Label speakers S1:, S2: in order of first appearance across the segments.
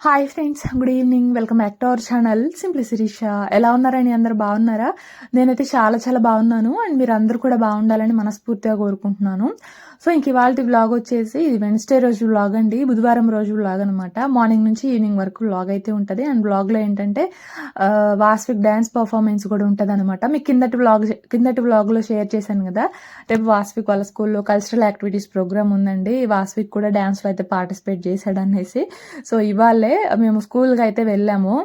S1: Hi friends, good evening. Welcome back to our channel simply Shirisha. ఎలా ఉన్నారని అందరు బాగున్నారా? నేనైతే చాలా చాలా బాగున్నాను. అండ్ మీరు అందరూ కూడా బాగుండాలని మనస్ఫూర్తిగా కోరుకుంటున్నాను. సో ఇంక ఇవాళ వ్లాగ్ వచ్చేసి ఇది వెన్స్డే రోజు వ్లాగ్ అండి, బుధవారం రోజు వ్లాగ్ అనమాట. మార్నింగ్ నుంచి ఈవినింగ్ వరకు వ్లాగ్ అయితే ఉంటుంది. అండ్ వ్లాగ్లో ఏంటంటే వాస్విక్ డ్యాన్స్ పర్ఫార్మెన్స్ కూడా ఉంటుంది అనమాట. మీకు కిందటి వ్లాగ్లో షేర్ చేశాను కదా, రేపు వాస్విక్ వాళ్ళ స్కూల్లో కల్చరల్ యాక్టివిటీస్ ప్రోగ్రామ్ ఉందండి. వాస్విక్ కూడా డ్యాన్స్లో అయితే పార్టిసిపేట్ చేశాడు అనేసి. సో ఇవాళే మేము స్కూల్కి అయితే వెళ్ళాము.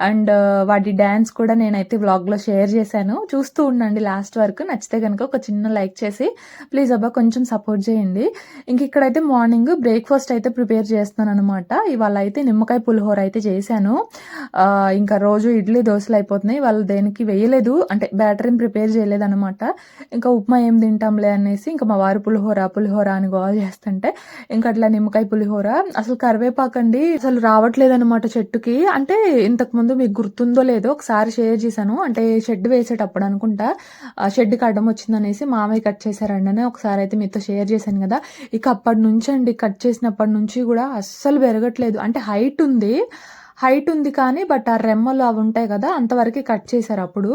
S1: అండ్ వాటి డ్యాన్స్ కూడా నేనైతే వ్లాగ్లో షేర్ చేశాను. చూస్తూ ఉండండి లాస్ట్ వరకు. నచ్చితే కనుక ఒక చిన్న లైక్ చేసి ప్లీజ్ అబ్బా కొంచెం సపోర్ట్ చేయండి. ఇంక ఇక్కడైతే మార్నింగ్ బ్రేక్ఫాస్ట్ అయితే ప్రిపేర్ చేస్తున్నాను అనమాట. ఇవాళ అయితే నిమ్మకాయ పులిహోర అయితే చేశాను. ఇంకా రోజు ఇడ్లీ దోశలు అయిపోతున్నాయి, వాళ్ళు దేనికి వేయలేదు, అంటే బ్యాటరీని ప్రిపేర్ చేయలేదు అనమాట. ఇంకా ఉప్మా ఏం తింటాంలే అనేసి ఇంకా మా వారు పులిహోర అని గోల్ చేస్తుంటే ఇంకా అట్లా నిమ్మకాయ పులిహోర. అసలు కరివేపాకండి అసలు రావట్లేదు అనమాట చెట్టుకి. అంటే ఇంతకు ముందు మీకు గుర్తుందో లేదో ఒకసారి షేర్ చేశాను, అంటే షెడ్ వేసేటప్పుడు అనుకుంటా షెడ్కి అడ్డం వచ్చిందనేసి మామయ్య కట్ చేశారండి అని ఒకసారి అయితే మీతో షేర్ చేశాను కదా. ఇక అప్పటి నుంచి అండి, కట్ చేసినప్పటి నుంచి కూడా అస్సలు పెరగట్లేదు. అంటే హైట్ ఉంది కానీ బట్ ఆ రెమ్మలు అవి ఉంటాయి కదా, అంతవరకు కట్ చేశారు అప్పుడు.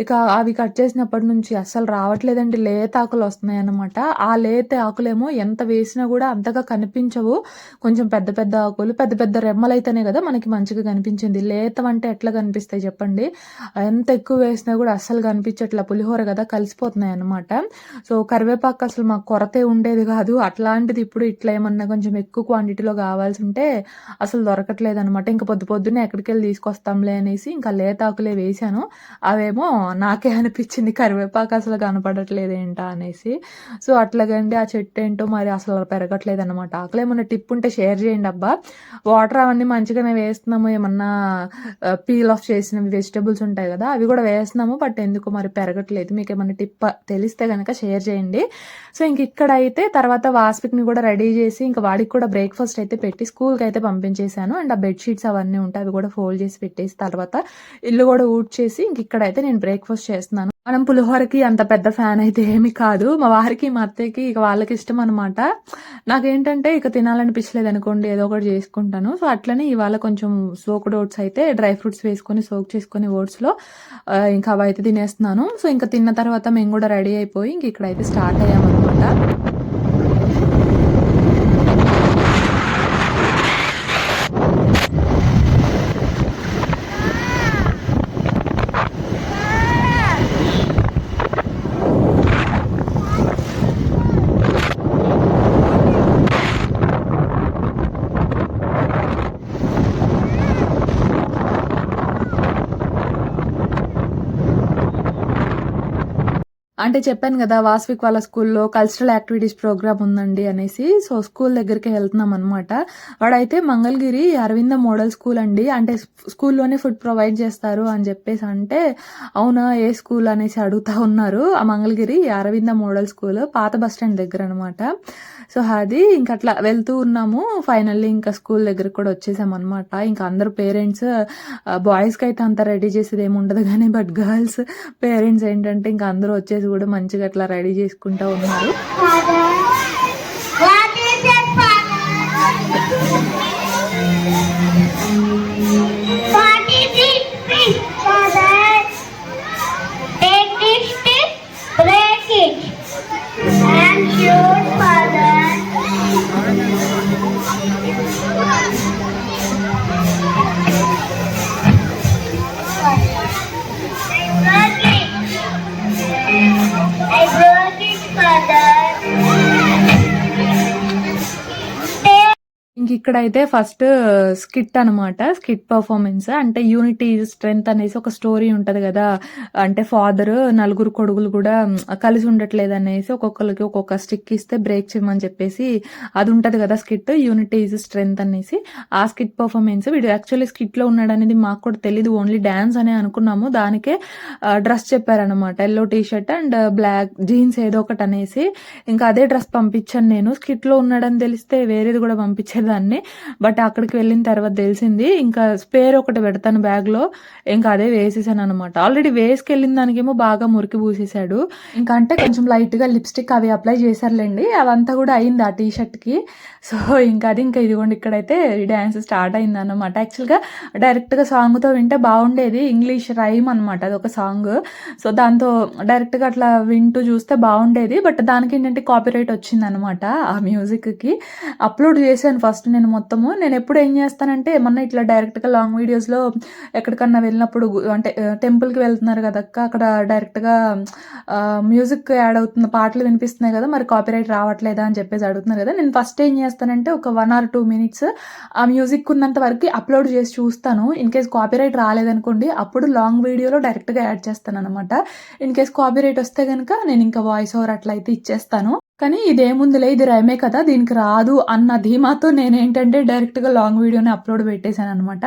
S1: ఇక అవి కట్ చేసినప్పటి నుంచి అస్సలు రావట్లేదండి, లేత ఆకులు వస్తున్నాయి అన్నమాట. ఆ లేత ఆకులేమో ఎంత వేసినా కూడా అంతగా కనిపించవు. కొంచెం పెద్ద పెద్ద ఆకులు, పెద్ద పెద్ద రెమ్మలు అయితేనే కదా మనకి మంచిగా కనిపించింది. లేత అంటే ఎట్లా కనిపిస్తాయి చెప్పండి? ఎంత ఎక్కువ వేసినా కూడా అస్సలు కనిపించట్లా. పులిహోర కదా కలిసిపోతున్నాయి అన్నమాట. సో కరివేపాకు అసలు మాకు కొరతే ఉండేది కాదు, అట్లాంటిది ఇప్పుడు ఇట్లా ఏమన్నా కొంచెం ఎక్కువ క్వాంటిటీలో కావాల్సి ఉంటే అసలు దొరకట్లేదు అనమాట. ఇంకా పొద్దున్నే ఎక్కడికి వెళ్ళి తీసుకొస్తాంలే అనేసి ఇంకా లేతాకులే వేసాను. అవేమో నాకే అనిపించింది కరివేపాకు అసలు కనపడట్లేదు ఏంటా అనేసి. సో అట్లాగండి ఆ చెట్టు ఏంటో మరి అసలు పెరగట్లేదు అనమాట. ఆకులు ఏమన్నా టిప్ ఉంటే షేర్ చేయండి అబ్బా. వాటర్ అవన్నీ మంచిగానే వేస్తున్నాము, ఏమన్నా పీల్ ఆఫ్ చేసినవి వెజిటబుల్స్ ఉంటాయి కదా అవి కూడా వేస్తున్నాము, బట్ ఎందుకు మరి పెరగట్లేదు. మీకు ఏమన్నా టిప్ తెలిస్తే కనుక షేర్ చేయండి. సో ఇంక ఇక్కడ అయితే తర్వాత వాస్పిక్ని కూడా రెడీ చేసి ఇంకా వాడికి కూడా బ్రేక్ఫాస్ట్ అయితే పెట్టి స్కూల్కి అయితే పంపించేశాను. అండ్ ఆ బెడ్షీట్స్ అవన్నీ ఉంటాయి, అవి కూడా ఫోల్డ్ చేసి పెట్టేసి తర్వాత ఇల్లు కూడా ఊడ్ చేసి ఇంక ఇక్కడైతే నేను బ్రేక్ఫాస్ట్ చేస్తున్నాను. మనం పులిహోరకి అంత పెద్ద ఫ్యాన్ అయితే ఏమి కాదు, మా వారికి మా అత్తయ్యకి ఇక వాళ్ళకి ఇష్టం అనమాట. నాకేంటంటే ఇక తినాలనిపించలేదు అనుకోండి ఏదో ఒకటి చేసుకుంటాను. సో అట్లనే ఇవాళ కొంచెం సోక్డ్ ఓట్స్ అయితే డ్రై ఫ్రూట్స్ వేసుకొని సోక్ చేసుకొని ఓట్స్లో ఇంకా అవి అయితే తినేస్తున్నాను. సో ఇంకా తిన్న తర్వాత మేము కూడా రెడీ అయిపోయి ఇంక ఇక్కడైతే స్టార్ట్ అయ్యామన్నమాట. అంటే చెప్పాను కదా వాస్విక్ వాళ్ళ స్కూల్లో కల్చరల్ యాక్టివిటీస్ ప్రోగ్రామ్ ఉందండి అనేసి. సో స్కూల్ దగ్గరికి వెళ్తున్నాం అనమాట. వాడైతే మంగళగిరి అరవింద మోడల్ స్కూల్ అండి, అంటే స్కూల్లోనే ఫుడ్ ప్రొవైడ్ చేస్తారు అని చెప్పేసి అంటే అవునా ఏ స్కూల్ అనేసి అడుగుతా ఉన్నారు. ఆ మంగళగిరి అరవింద మోడల్ స్కూల్ పాత బస్ స్టాండ్ దగ్గర అనమాట. సో అది ఇంకా అట్లా వెళ్తూ ఉన్నాము. ఫైనల్లీ ఇంకా స్కూల్ దగ్గర కూడా వచ్చేసాం అనమాట. ఇంకా అందరూ పేరెంట్స్, బాయ్స్కి అయితే అంత రెడీ చేసేది ఏమి ఉండదు కానీ బట్ గర్ల్స్ పేరెంట్స్ ఏంటంటే ఇంకా అందరూ వచ్చేసి కూడా మంచిగా అట్లా రెడీ చేసుకుంటా ఉన్నారు. ఇక్కడైతే ఫస్ట్ స్కిట్ అనమాట, స్కిట్ పర్ఫార్మెన్స్. అంటే యూనిటీ స్ట్రెంగ్త్ అనేసి ఒక స్టోరీ ఉంటది కదా, అంటే ఫాదర్ నలుగురు కొడుకులు కూడా కలిసి ఉండట్లేదు అనేసి ఒక్కొక్కరికి ఒక్కొక్క స్టిక్ ఇస్తే బ్రేక్ చేయమని చెప్పేసి అది ఉంటది కదా స్కిట్, యూనిటీ ఈజ్ స్ట్రెంగ్త్ అనేసి. ఆ స్కిట్ పర్ఫార్మెన్స్ వీడు యాక్చువల్లీ స్కిట్ లో ఉన్నాడు అనేది మాకు కూడా తెలియదు, ఓన్లీ డాన్స్ అనే అనుకున్నాము. దానికే డ్రెస్ చెప్పారనమాట, yellow T shirt and black jeans ఏదో ఒకటి అనేసి. ఇంకా అదే డ్రెస్ పంపించాను నేను. స్కిట్ లో ఉన్నాడని తెలిస్తే వేరేది కూడా పంపించేదాన్ని. అన్నీ. బట్ అక్కడికి వెళ్ళిన తర్వాత తెలిసింది. ఇంకా స్పేర్ ఒకటి పెడతాను బ్యాగ్‌లో. ఇంకా అదే వేసేసాననమాట. ఆల్రెడీ వేసుకెళ్ళిన దానికేమో బాగా మురికి పూసేసాడు. ఇంకా అంటే కొంచెం లైట్‌గా లిప్‌స్టిక్ అవి అప్లై చేశారులెండి. అవంతా కూడా అయింది ఆ టీ షర్ట్‌కి. సో, ఇంకా ఇదిగోండి ఇక్కడైతే డాన్స్ స్టార్ట్ అయిందనమాట. యాక్చువల్‌గా డైరెక్ట్‌గా సాంగ్‌తో వింటే బావుండేది. ఇంగ్లీష్ రైమ్ అనమాట అదొక సాంగ్. సో, దాంతో డైరెక్ట్‌గా అట్లా వింటూ చూస్తే బావుండేది. బట్ దానికేంటంటే కాపీరైట్ వచ్చిందనమాట ఆ మ్యూజిక్‌కి. అప్‌లోడ్ చేశాను ఫస్ట్ నేను మొత్తము. నేనెప్పుడు ఏం చేస్తానంటే ఏమన్నా ఇట్లా డైరెక్ట్‌గా లాంగ్ వీడియోస్‌లో ఎక్కడికన్నా వెళ్ళినప్పుడు అంటే టెంపుల్‌కి వెళ్తున్నారు కదక్క! అక్కడ డైరెక్ట్‌గా మ్యూజిక్ యాడ్ అవుతుంది. పాటలు వినిపిస్తున్నాయి కదా! మరి కాపీరైట్ రావట్లేదా అని చెప్పేసి అడుగుతున్నారు కదా! నేను ఫస్ట్ ఏం చేస్తానంటే ఒక 1 ఆర్ 2 మినిట్స్ ఆ మ్యూజిక్ ఉన్నంత వరకి అప్‌లోడ్ చేసి చూస్తాను. ఇన్‌కేస్ కాపీరైట్ రాలేదనుకోండి అప్పుడు లాంగ్ వీడియోలో డైరెక్ట్‌గా యాడ్ చేస్తాననమాట. ఇన్‌కేస్ కాపీరైట్ వస్తే గనుక నేను ఇంకా వాయిస్ ఓవర్ అట్లా అయితే ఇచ్చేస్తాను. కానీ ఇదేముందిలే ఇది రైమే కదా! దీనికి రాదు అన్న ధీమాతో నేనేంటంటే డైరెక్ట్‌గా లాంగ్ వీడియోని అప్‌లోడ్ పెట్టేసాననమాట.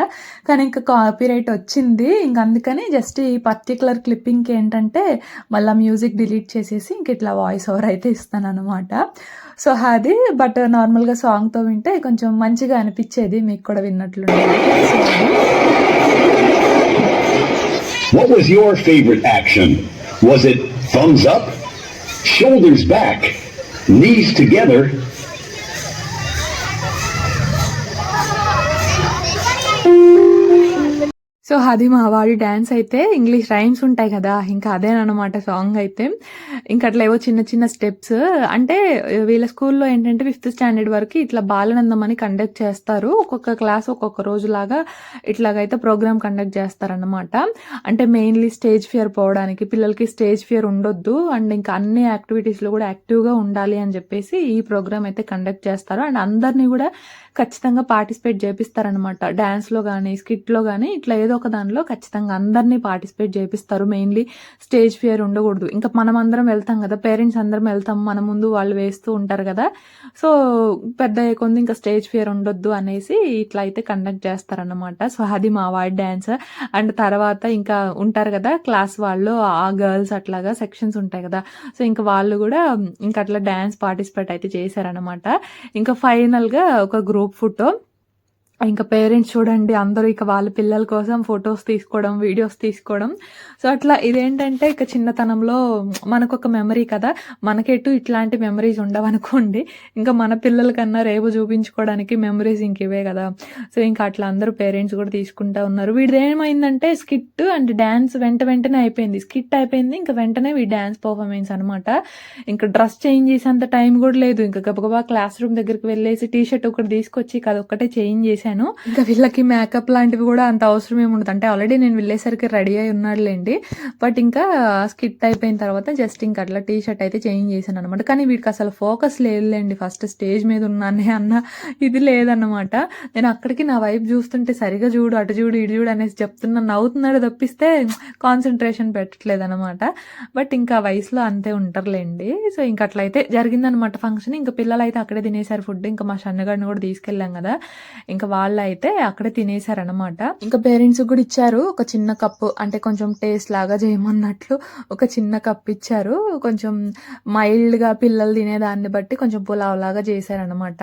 S1: కానీ ఇంకా కాపీరైట్ వచ్చింది. ఇంక అందుకని జస్ట్ ఈ పర్టిక్యులర్ క్లిప్పింగ్‌కి ఏంటంటే మళ్ళా మ్యూజిక్ డిలీట్ చేసేసి ఇంక ఇట్లా వాయిస్ ఓవర్ అయితే ఇస్తాననమాట. సో, అది బట్ నార్మల్‌గా సాంగ్‌తో వింటే కొంచెం మంచిగా అనిపిచ్చేది. మీకు కూడా విన్నట్లుండేది. సో, అది.
S2: What was your favorite action? Was it thumbs up, shoulders back, knees together,
S1: so, అది మా వాడి డాన్స్ అయితే ఇంగ్లీష్ రైమ్స్ ఉంటాయి కదా! ఇంకా అదేననమాట సాంగ్ అయితే. ఇంక అట్లా ఏవో చిన్న చిన్న స్టెప్స్ అంటే వీళ్ళ స్కూల్‌లో ఏంటంటే 5థ్ స్టాండర్డ్ వరకి ఇట్లా బాలనందం అని కండక్ట్ చేస్తారు. ఒక్కొక్క క్లాస్ ఒక్కొక్క రోజులాగా ఇట్లాగైతే ప్రోగ్రామ్ కండక్ట్ చేస్తారనమాట. అంటే మెయిన్‌లీ స్టేజ్ ఫియర్ పోవడానికి పిల్లలకి స్టేజ్ ఫియర్ ఉండొద్దు. అండ్ ఇంకా అన్ని యాక్టివిటీస్‌లో కూడా యాక్టివ్‌గా ఉండాలి అని చెప్పేసి ఈ ప్రోగ్రామ్ అయితే కండక్ట్ చేస్తారు. అండ్ అందరిని కూడా ఖచ్చితంగా పార్టిసిపేట్ చేపిస్తారనమాట. డాన్స్‌లో గానీ, స్కిట్‌లో గానీ ఇట్లా ఏదో ఒక దానిలో ఖచ్చితంగా అందరినీ పార్టిసిపేట్ చేపిస్తారు. మెయిన్‌లీ స్టేజ్ ఫియర్ ఉండకూడదు. ఇంకా మనమందరం వెళ్తాం కదా! పేరెంట్స్ అందరం వెళ్తాం. మన ముందు వాళ్ళు వేస్తూ ఉంటారు కదా! సో, పెద్దయ్యే కొంది ఇంకా స్టేజ్ ఫియర్ ఉండొద్దు అనేసి ఇట్లా అయితే కండక్ట్ చేస్తారనమాట. సో, అది మా వాడి డాన్స్. అండ్ తర్వాత ఇంకా ఉంటారు కదా! క్లాస్ వాళ్ళు ఆ గర్ల్స్ అట్లాగా సెక్షన్స్ ఉంటాయి కదా! సో, ఇంక వాళ్ళు కూడా ఇంక అట్లా డాన్స్ పార్టిసిపేట్ అయితే చేశారనమాట. ఇంకా ఫైనల్‌గా ఒక గ్రూప్ ఫోటో. ఇంకా పేరెంట్స్ చూడండి అందరూ ఇక వాళ్ళ పిల్లల కోసం ఫోటోస్ తీసుకోవడం, వీడియోస్ తీసుకోవడం. సో, అట్లా ఇదేంటంటే ఇక చిన్నతనంలో మనకొక మెమరీ కదా! మనకెటు ఇట్లాంటి మెమరీస్ ఉండవనుకోండి. ఇంకా మన పిల్లల కన్నా రేపు చూపించుకోవడానికి మెమరీస్ ఇంక ఇవే కదా! సో, ఇంకా అట్లా అందరూ పేరెంట్స్ కూడా తీసుకుంటా ఉన్నారు. వీడిదేమైందంటే స్కిట్ అండ్ డాన్స్ వెంటనే అయిపోయింది. స్కిట్ అయిపోయింది. ఇంక వెంటనే డాన్స్ పర్ఫార్మెన్స్ అనమాట. ఇంకా డ్రెస్ చేంజ్ చేసేంత టైం కూడా లేదు. ఇంకా గబగబా క్లాస్ రూమ్ దగ్గరికి వెళ్ళేసి టీ షర్ట్ ఒకటి తీసుకొచ్చి ఇక అదొక్కటే చేంజ్ చేశాను. ఇంకా వీళ్ళకి మేకప్ లాంటివి కూడా అంత అవసరం ఏముండదు. అంటే ఆల్రెడీ నేను వెళ్ళేసరికి రెడీ అయి ఉన్నాడులేండి. బట్ ఇంకా స్కిట్ అయిపోయిన తర్వాత జస్ట్ ఇంక అట్లా టీ షర్ట్ అయితే చేంజ్ చేశాను అనమాట. కానీ వీడికి అసలు ఫోకస్ లేదులేండి. ఫస్ట్ స్టేజ్ మీద ఉన్నానే అన్న ఇది లేదన్నమాట. నేను అక్కడికి నా వైపు చూస్తుంటే సరిగా చూడు, అటు చూడు, ఇటు చూడు అనేసి చెప్తున్నా. నవ్వుతున్నాడు తప్పిస్తే కాన్సన్ట్రేషన్ పెట్టట్లేదనమాట. బట్ ఇంకా వయసులో అంతే ఉంటారులేండి. సో, ఇంక అట్లయితే జరిగిందనమాట ఫంక్షన్. ఇంక పిల్లలైతే అక్కడే తినేసారు ఫుడ్. ఇంకా మా షన్నగాడిని కూడా తీసుకెళ్ళాం కదా! ఇంకా వాళ్ళైతే అక్కడే తినేసారనమాట. ఇంకా పేరెంట్స్ కూడా ఇచ్చారు ఒక చిన్న కప్పు. అంటే కొంచెం టేస్ట్ లాగా చేయమన్నట్లు ఒక చిన్న కప్ ఇచ్చారు. కొంచెం మైల్డ్‌గా పిల్లలు తినేదాన్ని బట్టి కొంచెం పులావ్ లాగా చేశారనమాట.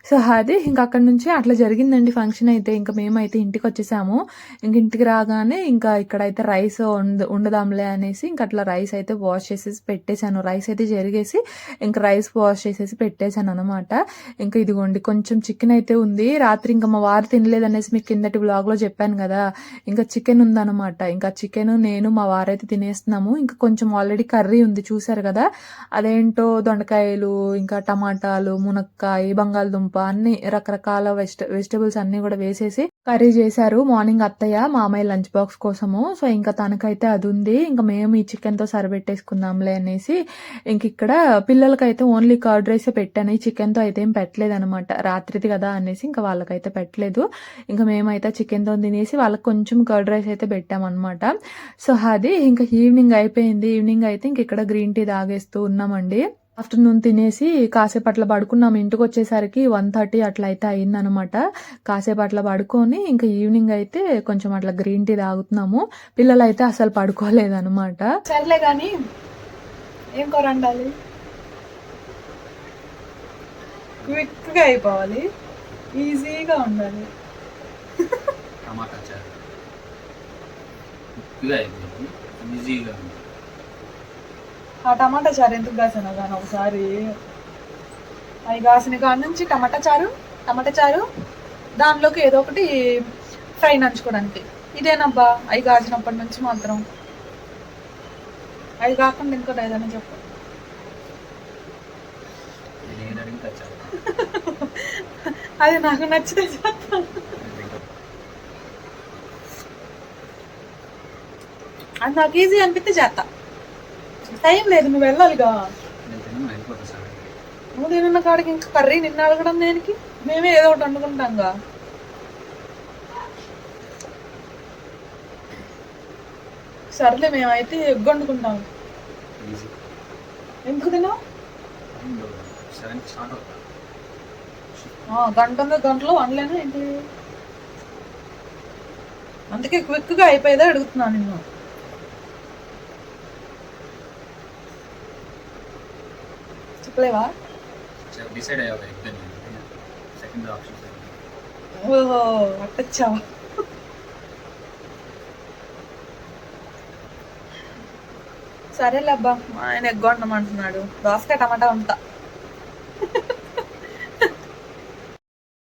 S1: సో, అది ఇంక అక్కడి నుంచి అట్లా జరిగిందండి ఫంక్షన్ అయితే. ఇంక మేమైతే ఇంటికొచ్చేసాము. ఇంక ఇంటికి రాగానే ఇంకా ఇక్కడైతే రైస్ వండుదాంలే అనేసి ఇంక అట్లా రైస్ అయితే వాష్ చేసేసి పెట్టేశాను. రైస్ అయితే చెరిగేసి ఇంక రైస్ వాష్ చేసేసి పెట్టేశాననమాట. ఇంక ఇదిగోండి కొంచెం చికెన్ అయితే ఉంది. రాత్రి ఇంక మా వారు తినలేదనేసి మీకు కిందటి వ్లాగ్‌లో చెప్పాను కదా! ఇంకా చికెన్ ఉందనమాట. ఇంకా చికెను నేను మా వారైతే తినేస్తున్నాము. ఇంకా కొంచెం ఆల్రెడీ కర్రీ ఉంది చూసారు కదా! అదేంటో దొండకాయలు, ఇంకా టమాటాలు, మునక్కాయ, బంగాళదుంప అన్ని రకరకాల వెజిటబుల్స్ అన్నీ కూడా వేసేసి కర్రీ చేశారు. మార్నింగ్ అత్తయ్య మామయ్య లంచ్ బాక్స్ కోసము. సో, ఇంకా తనకైతే అది ఉంది. ఇంక మేము ఈ చికెన్‌తో సరిపెట్టేసుకుందాంలే అనేసి ఇంక ఇక్కడ పిల్లలకైతే ఓన్లీ కర్డ్ రైసే పెట్టాను. ఈ చికెన్‌తో అయితే ఏం పెట్టలేదనమాట. రాత్రిది కదా అనేసి ఇంకా వాళ్ళకైతే పెట్టలేదు. ఇంక మేమైతే చికెన్‌తో తినేసి వాళ్ళకి కొంచెం కర్డ్ రైస్ అయితే పెట్టామనమాట. సో, అది ఇంకా ఈవినింగ్ అయిపోయింది. ఈవినింగ్ అయితే ఇంక ఇక్కడ గ్రీన్ టీ తాగేస్తూ ఉన్నామండి. ఆఫ్టర్‌నూన్ తినేసి కాసేపు అట్లా పడుకున్నాము. ఇంటికొచ్చేసరికి 1:30 అట్లా అయితే అయిందనమాట. కాసేపు అట్లా పడుకొని ఇంకా ఈవినింగ్ అయితే కొంచెం అట్లా గ్రీన్ టీ తాగుతున్నాము. పిల్లలైతే అసలు పడుకోలేదనమాట.
S3: సర్లే కానీ ఏం కూర వండాలి? క్విక్గా అయిపోవాలి. ఈజీగా ఉండాలి.
S4: టమాటా చారు ఉప్పిగా అయిపోయింది, ఈజీగా ఉంది.
S3: ఆ టమాటా చారు ఎందుకు కాసాను కానీ ఒకసారి అవి కాసిన కాడ నుంచి టమాటా చారు దానిలోకి ఏదో ఒకటి ఫ్రై నంచుకోవడానికి. ఇదేనబ్బా అవి కాసినప్పటి నుంచి మాత్రం. అవి కాకుండా ఇంకోటి ఏదైనా చెప్పు.
S4: నేను అడిగితే చారు
S3: అది నాకు నచ్చితే చెప్తాను. అది నాకు ఈజీ అనిపిస్తే చేస్తా. టైం లేదు, నువ్వు వెళ్ళాలిగా.
S4: నేను తిన్నా అయిపోతా సార్.
S3: నువ్వు తిన్న కాడికి ఇంకా కర్రీ నిన్న అడగడం దేనికి? మేమే ఏదో ఒకటి వండుకుంటాంగా. సర్లే, మేమైతే ఎగ్ వండుకుంటాం.
S4: ఈజీ
S3: ఎందుకు తిన్నావు?
S4: 7 స్టార్ట్ అవుతా.
S3: గంటలో వండలేను ఏంటి? అందుకే క్విక్గా అయిపోయేదా అడుగుతున్నా నిన్ను. చెప్పలేవా?
S4: డిసైడ్ అయ్యావు ఎగ్ సెకండ్ ఆప్షన్.
S3: ఓహో, అట్టచ్చావా? సరేలే అబ్బా, మా ఆయన ఎగ్ వండమంటున్నాడు. దోసకాయ టమాటా ఉంటా.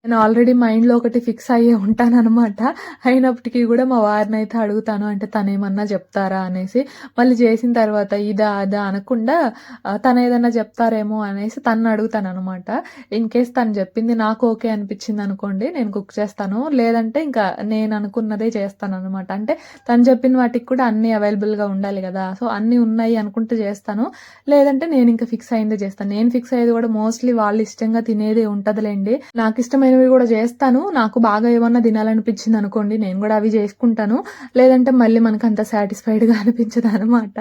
S1: నేను ఆల్రెడీ మైండ్లో ఒకటి ఫిక్స్ అయ్యే ఉంటానన్నమాట. అయినప్పటికీ కూడా మా వారిని అయితే అడుగుతాను, అంటే తనేమన్నా చెప్తారా అనేసి. మళ్ళీ చేసిన తర్వాత ఇదా అదా అనకుండా తను ఏదన్నా చెప్తారేమో అనేసి తను అడుగుతాను అనమాట. ఇన్ కేస్ తను చెప్పింది నాకు ఓకే అనిపించింది అనుకోండి, నేను కుక్ చేస్తాను. లేదంటే ఇంకా నేను అనుకున్నదే చేస్తాను అనమాట. అంటే తను చెప్పిన వాటికి కూడా అన్నీ అవైలబుల్గా ఉండాలి కదా, సో అన్నీ ఉన్నాయి అనుకుంటే చేస్తాను. లేదంటే నేను ఇంకా ఫిక్స్ అయిందే చేస్తాను. నేను ఫిక్స్ అయ్యేది కూడా మోస్ట్లీ వాళ్ళు ఇష్టంగా తినేదే ఉంటుందిలేండి. నాకు ఇష్టమైనవి కూడా చేస్తాను. నాకు బాగా ఏమన్నా తినాలనిపించింది అనుకోండి, నేను కూడా అవి చేసుకుంటాను. లేదంటే మళ్ళీ మనకు అంత సాటిస్ఫైడ్గా అనిపించదు అనమాట.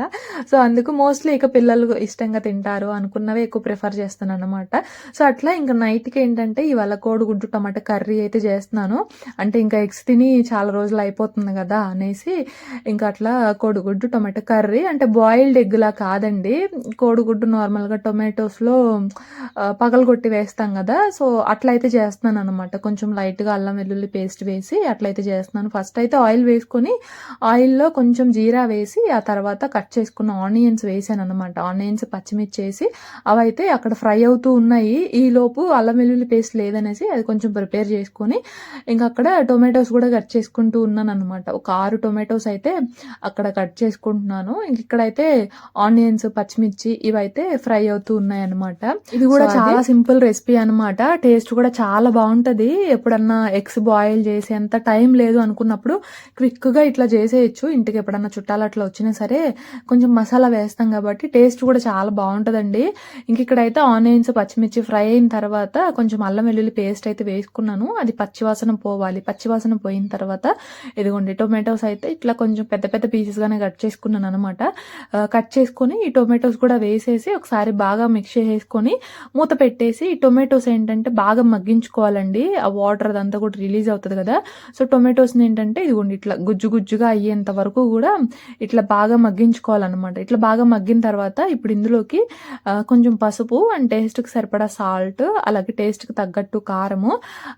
S1: సో అందుకు మోస్ట్లీ ఇక పిల్లలు ఇష్టంగా తింటారు అనుకున్నవే ఎక్కువ ప్రిఫర్ చేస్తాను అనమాట. సో అట్లా ఇంకా నైట్కి ఏంటంటే ఇవాళ కోడిగుడ్డు టమాటా కర్రీ అయితే చేస్తున్నాను. అంటే ఇంకా ఎగ్స్ తిని చాలా రోజులు అయిపోతుంది కదా అనేసి ఇంకా అట్లా కోడిగుడ్డు టమాటా కర్రీ. అంటే బాయిల్డ్ ఎగ్లా కాదండి, కోడిగుడ్డు నార్మల్గా టొమాటోస్లో పగలగొట్టి వేస్తాం కదా, సో అట్లయితే చేస్తున్నాను అనమాట. కొంచెం లైట్గా అల్లం వెల్లుల్లి పేస్ట్ వేసి అట్లయితే చేస్తున్నాను. ఫస్ట్ అయితే ఆయిల్ వేసుకొని ఆయిల్లో కొంచెం జీరా వేసి ఆ తర్వాత కట్ చేసుకున్న ఆనియన్స్ వేసాను అనమాట. ఆనియన్స్ పచ్చిమిర్చి వేసి అవైతే అక్కడ ఫ్రై అవుతూ ఉన్నాయి. ఈ లోపు అల్లం వెల్లుల్లి పేస్ట్ లేదనేసి అది కొంచెం ప్రిపేర్ చేసుకొని ఇంకా అక్కడ టొమాటోస్ కూడా కట్ చేసుకుంటూ ఉన్నాను అనమాట. ఒక 6 టొమాటోస్ అయితే అక్కడ కట్ చేసుకుంటున్నాను. ఇంక ఇక్కడైతే ఆనియన్స్ పచ్చిమిర్చి ఇవైతే ఫ్రై అవుతూ ఉన్నాయి అనమాట. ఇది కూడా చాలా సింపుల్ రెసిపీ అనమాట. టేస్ట్ కూడా చాలా బాగుంటది. ఎప్పుడన్నా ఎగ్స్ బాయిల్ చేసి అంత టైం లేదు అనుకున్నప్పుడు క్విక్గా ఇట్లా చేసేయచ్చు. ఇంటికి ఎప్పుడన్నా చుట్టాలు అట్లా వచ్చినా సరే కొంచెం మసాలా వేస్తాం కాబట్టి టేస్ట్ కూడా చాలా బాగుంటుందండి. ఇంక ఇక్కడైతే ఆనియన్స్ పచ్చిమిర్చి ఫ్రై అయిన తర్వాత కొంచెం అల్లం వెల్లుల్లి పేస్ట్ అయితే వేసుకున్నాను. అది పచ్చివాసన పోవాలి. పచ్చివాసన పోయిన తర్వాత ఇదిగోండి టొమాటోస్ అయితే ఇట్లా కొంచెం పెద్ద పెద్ద పీసెస్గానే కట్ చేసుకున్నాను అనమాట. కట్ చేసుకొని ఈ టొమాటోస్ కూడా వేసేసి ఒకసారి బాగా మిక్స్ చేసుకొని మూత పెట్టేసి ఈ టొమాటోస్ ఏంటంటే బాగా మగ్గించుకోవాలండి. ఆ వాటర్ అదంతా కూడా రిలీజ్ అవుతుంది కదా, సో టొమాటోస్ని ఏంటంటే ఇదిగోండి ఇట్లా గుజ్జు గుజ్జుగా అయ్యేంత వరకు కూడా ఇట్లా బాగా మగ్గించుకోవాలన్నమాట. ఇట్లా బాగా మగ్గిన తర్వాత ఇప్పుడు ఇందులోకి కొంచెం పసుపు అండ్ టేస్ట్కి సరిపడా సాల్ట్, అలాగే టేస్ట్కి తగ్గట్టు కారము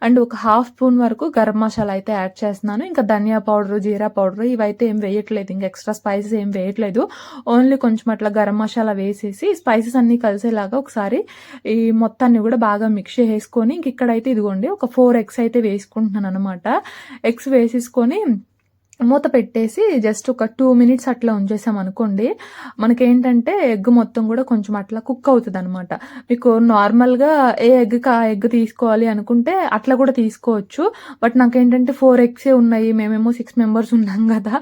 S1: అండ్ ఒక 1/2 స్పూన్ వరకు గరం మసాలా అయితే యాడ్ చేస్తున్నాను. ఇంకా ధనియా పౌడర్ జీరా పౌడర్ ఇవైతే ఏం వేయట్లేదు, ఇంకా ఎక్స్ట్రా స్పైసెస్ ఏం వేయట్లేదు. ఓన్లీ కొంచెం అట్లా గరం మసాలా వేసేసి స్పైసెస్ అన్నీ కలిసేలాగా ఒకసారి ఈ మొత్తాన్ని కూడా బాగా మిక్స్ చేసుకొని ఇంక ఇక్కడైతే ఇదిగోండి ఒక 4 ఎగ్స్ అయితే వేసుకుంటున్నాను అనమాట. ఎగ్స్ వేసేసుకొని మూత పెట్టేసి జస్ట్ ఒక 2 మినిట్స్ అట్లా ఉంచేసాం అనుకోండి, మనకేంటంటే ఎగ్ మొత్తం కూడా కొంచెం అట్లా కుక్ అవుతుంది అనమాట. మీకు నార్మల్గా ఏ ఎగ్కి ఆ ఎగ్ తీసుకోవాలి అనుకుంటే అట్లా కూడా తీసుకోవచ్చు. బట్ నాకేంటంటే 4 ఎగ్సే ఉన్నాయి, మేమేమో 6 మెంబర్స్ ఉన్నాం కదా,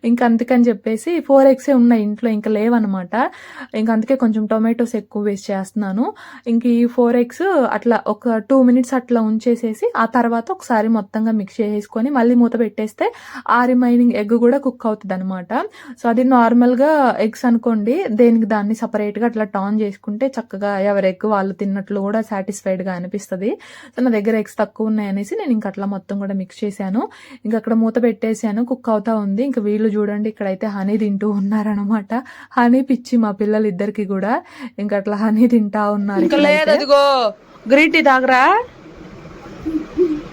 S1: ఇంకా అందుకని చెప్పేసి 4 ఎగ్సే ఉన్నాయి ఇంట్లో, ఇంకా లేవన్నమాట. ఇంకా అందుకే కొంచెం టొమాటోస్ ఎక్కువ వేస్ట్ చేస్తున్నాను. ఇంక ఈ 4 ఎగ్స్ అట్లా ఒక 2 మినిట్స్ అట్లా ఉంచేసేసి ఆ తర్వాత ఒకసారి మొత్తంగా మిక్స్ చేసుకొని మళ్ళీ మూత పెట్టేస్తే ఆ రిమైనింగ్ ఎగ్ కూడా కుక్ అవుతుంది అనమాట. సో అది నార్మల్గా ఎగ్స్ అనుకోండి, దేనికి దాన్ని సపరేట్గా అట్లా టర్న్ చేసుకుంటే చక్కగా ఎవరి ఎగ్ వాళ్ళు తిన్నట్లు కూడా సాటిస్ఫైడ్గా అనిపిస్తుంది. సో నా దగ్గర ఎగ్స్ తక్కువ ఉన్నాయనేసి నేను ఇంకా అట్లా మొత్తం కూడా మిక్స్ చేశాను. ఇంకా అక్కడ మూత పెట్టేశాను, కుక్ అవుతా ఉంది. ఇంకా వీళ్ళు చూడండి ఇక్కడైతే హనీ తింటూ ఉన్నారనమాట. హనీ పిచ్చి మా పిల్లలు ఇద్దరికి కూడా, ఇంకా అట్లా హనీ తింటా ఉన్నారు.
S3: ఇంకా లేదు, అదిగో గ్రీన్ టీ తాగరా.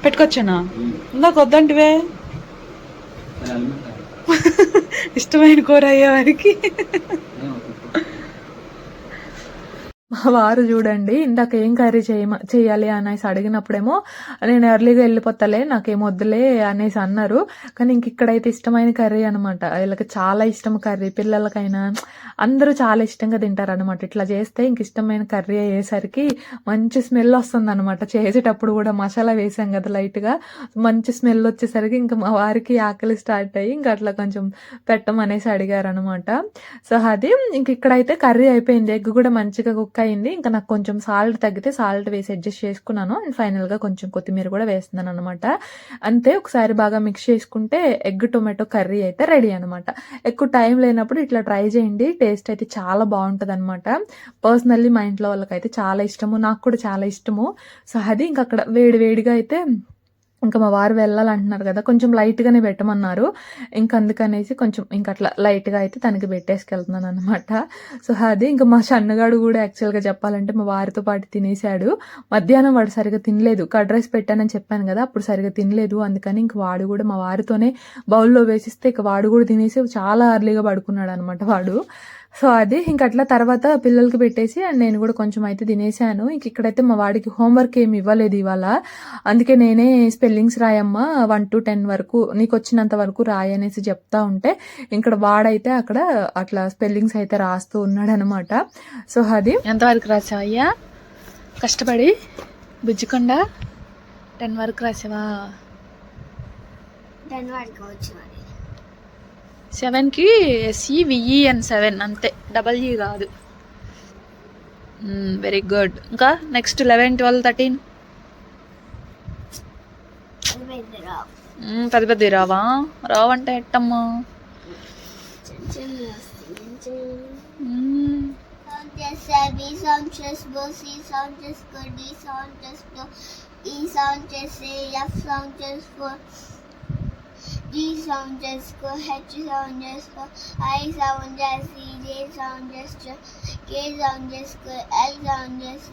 S3: పెట్టుకొచ్చానా ఇందాక వద్దంటివే
S4: మరి అల్లుమంటారు
S3: ఇష్టమైన కూర అయ్యేవారికి
S1: మా వారు చూడండి ఇందాక ఏం కర్రీ చేయాలి అనేసి అడిగినప్పుడేమో నేను ఎర్లీగా వెళ్ళిపోతలే నాకేం వద్దులే అనేసి అన్నారు. కానీ ఇంక ఇక్కడైతే ఇష్టమైన కర్రీ అనమాట. వీళ్ళకి చాలా ఇష్టం కర్రీ, పిల్లలకైనా అందరూ చాలా ఇష్టంగా తింటారు అనమాట. ఇట్లా చేస్తే ఇంక ఇష్టమైన కర్రీ అయ్యేసరికి మంచి స్మెల్ వస్తుంది అనమాట. చేసేటప్పుడు కూడా మసాలా వేసాం కదా లైట్గా, మంచి స్మెల్ వచ్చేసరికి ఇంకా మా వారికి ఆకలి స్టార్ట్ అయ్యి ఇంకా అట్లా కొంచెం పెట్టమనేసి అడిగారు అనమాట. సో అది ఇంక ఇక్కడైతే కర్రీ అయిపోయింది. ఎగ్ కూడా మంచిగా కుక్ అయింది. ఇంకా నాకు కొంచెం సాల్ట్ తగ్గితే సాల్ట్ వేసి అడ్జస్ట్ చేసుకున్నాను. అండ్ ఫైనల్గా కొంచెం కొత్తిమీర కూడా వేస్తున్నాను అనమాట. అంతే, ఒకసారి బాగా మిక్స్ చేసుకుంటే ఎగ్ టొమాటో కర్రీ అయితే రెడీ అనమాట. ఎక్కువ టైం లేనప్పుడు ఇట్లా ట్రై చేయండి, టేస్ట్ అయితే చాలా బాగుంటుంది అనమాట. పర్సనల్లీ మా ఇంట్లో వాళ్ళకైతే చాలా ఇష్టము, నాకు కూడా చాలా ఇష్టము. సో అది ఇంక అక్కడ వేడిగా అయితే ఇంకా మా వారు వెళ్ళాలంటున్నారు కదా, కొంచెం లైట్గానే పెట్టమన్నారు. ఇంక అందుకనేసి కొంచెం ఇంక అట్లా లైట్గా అయితే తనకి పెట్టేసుకెళ్తున్నాను అనమాట. సో అది ఇంకా మా సన్నగాడు కూడా యాక్చువల్గా చెప్పాలంటే మా వారితో పాటు తినేశాడు. మధ్యాహ్నం వాడు సరిగా తినలేదు, కర్డ్ రైస్ పెట్టానని చెప్పాను కదా, అప్పుడు సరిగా తినలేదు. అందుకని ఇంక వాడు కూడా మా వారితోనే బౌల్లో వేసిస్తే ఇక వాడు కూడా తినేసి చాలా అర్లీగా పడుకున్నాడు అనమాట వాడు. సో అది ఇంక అట్లా తర్వాత పిల్లలకి పెట్టేసి అండ్ నేను కూడా కొంచెం అయితే తినేసాను. ఇంక ఇక్కడైతే మా వాడికి హోంవర్క్ ఏమి ఇవ్వలేదు ఇవాళ. అందుకే నేనే స్పెల్లింగ్స్ రాయమ్మా 1 to 10 వరకు నీకు వచ్చినంత వరకు రాయనేసి చెప్తా ఉంటే ఇక్కడ వాడైతే అక్కడ అట్లా స్పెల్లింగ్స్ అయితే రాస్తూ ఉన్నాడు అనమాట. సో అది ఎంతవరకు రాసావు అయ్యా కష్టపడి బుజ్జికొండ? 10 వరకు రాసావా?
S5: 10 వరకు వచ్చి మరి
S3: 7కి SEVEN 7 అంతే, డబల్ ఈ కాదు. Very good. ఇంకా నెక్స్ట్ 11, 12, 13 పెద్ద రావా? రావంటే ఎట్టమ్మా?
S5: G sound just go, H sound just go, I sound just C, J sound just J, K sound just go, L sound just C,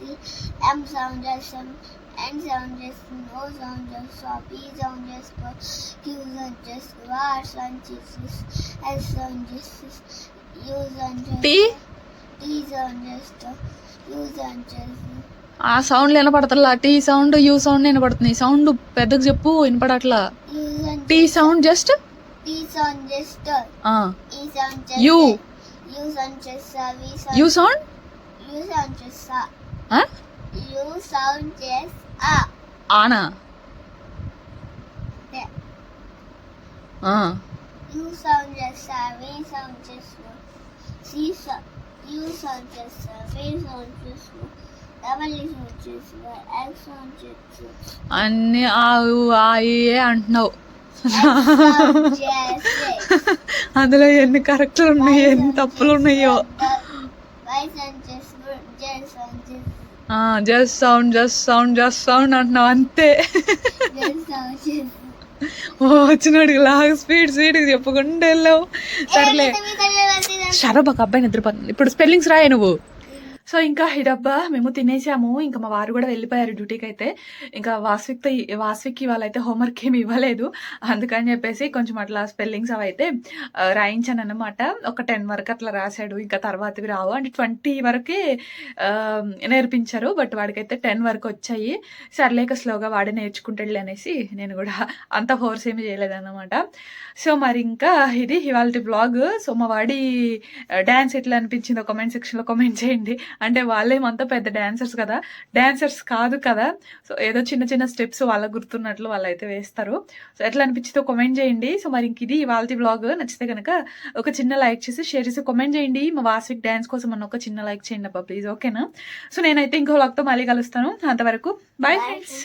S5: M sound just M, N sound just N, O sound just so, P sound just go, Q sound just go, R sound just S sound just U sound just
S3: T?
S5: T sound just U sound just
S3: ఆ సౌండ్లు వినపడతలా. T sound, U sound వినపడుతుంది. Sound పెద్దగా చెప్పు, వినపడట్లా. T sound just
S5: T sound just E sound just
S3: U.
S5: U sound just V sound
S3: U sound
S5: U sound just U sound just
S3: ఆనా?
S5: there.
S3: ఆ.
S5: U sound just V sound just C sound U sound just V sound just W sound just X sound just
S3: అన్ని ఏ అంటున్నావు.
S5: sound just
S3: అందులో ఎన్ని కరెక్ట్లు ఉన్నాయి, ఎన్ని తప్పులు ఉన్నాయో.
S5: Y sound just J sound just
S3: just sound అంటున్నావు అంతే.
S5: Z sound just
S3: వచ్చినాడు లాగా స్పీడ్గా చెప్పకుండా వెళ్ళావు. సర్లే షరబ్, ఒక అబ్బాయి నిద్రపోతుంది. ఇప్పుడు స్పెల్లింగ్స్ రాయ నువ్వు. సో ఇంకా ఈ డబ్బా మేము తినేసాము. ఇంకా మా వారు కూడా వెళ్ళిపోయారు డ్యూటీకి. అయితే ఇంకా వాస్విక్కి వాళ్ళైతే హోంవర్క్ ఏమి ఇవ్వలేదు. అందుకని చెప్పేసి కొంచెం అట్లా స్పెల్లింగ్స్ అవి అయితే రాయించాను అనమాట. ఒక 10 వరకు అట్లా రాశాడు. ఇంకా తర్వాతవి రావు, అంటే 20 వరకే నేర్పించారు. బట్ వాడికైతే 10 వరకు వచ్చాయి. సర్లేక స్లోగా వాడే నేర్చుకుంటాడులే అనేసి నేను కూడా అంత ఫోర్స్ ఏమి చేయలేదన్నమాట. సో మరి ఇంకా ఇది ఇవాళ వ్లాగ్. సో మా వాడి డ్యాన్స్ ఎట్లా అనిపించిందో కామెంట్ సెక్షన్లో కామెంట్ చేయండి. అంటే వాళ్ళేమంతా పెద్ద డాన్సర్స్ కదా, డాన్సర్స్ కాదు కదా. సో ఏదో చిన్న స్టెప్స్ వాళ్ళకు గుర్తున్నట్లు వాళ్ళైతే వేస్తారు. సో ఎట్లా అనిపించిందో కామెంట్ చేయండి. సో మరి ఇంక ఇది ఇవాళ వ్లాగ్. నచ్చితే కనుక ఒక చిన్న లైక్ చేసి షేర్ చేసి కామెంట్ చేయండి. మా వాస్విక్ డాన్స్ కోసం అన్న ఒక చిన్న లైక్ చేయండి అబ్బా ప్లీజ్, ఓకేనా? సో నేనైతే ఇంకో వ్లాగ్తో మళ్ళీ కలుస్తాను. అంతవరకు బాయ్ ఫ్రెండ్స్.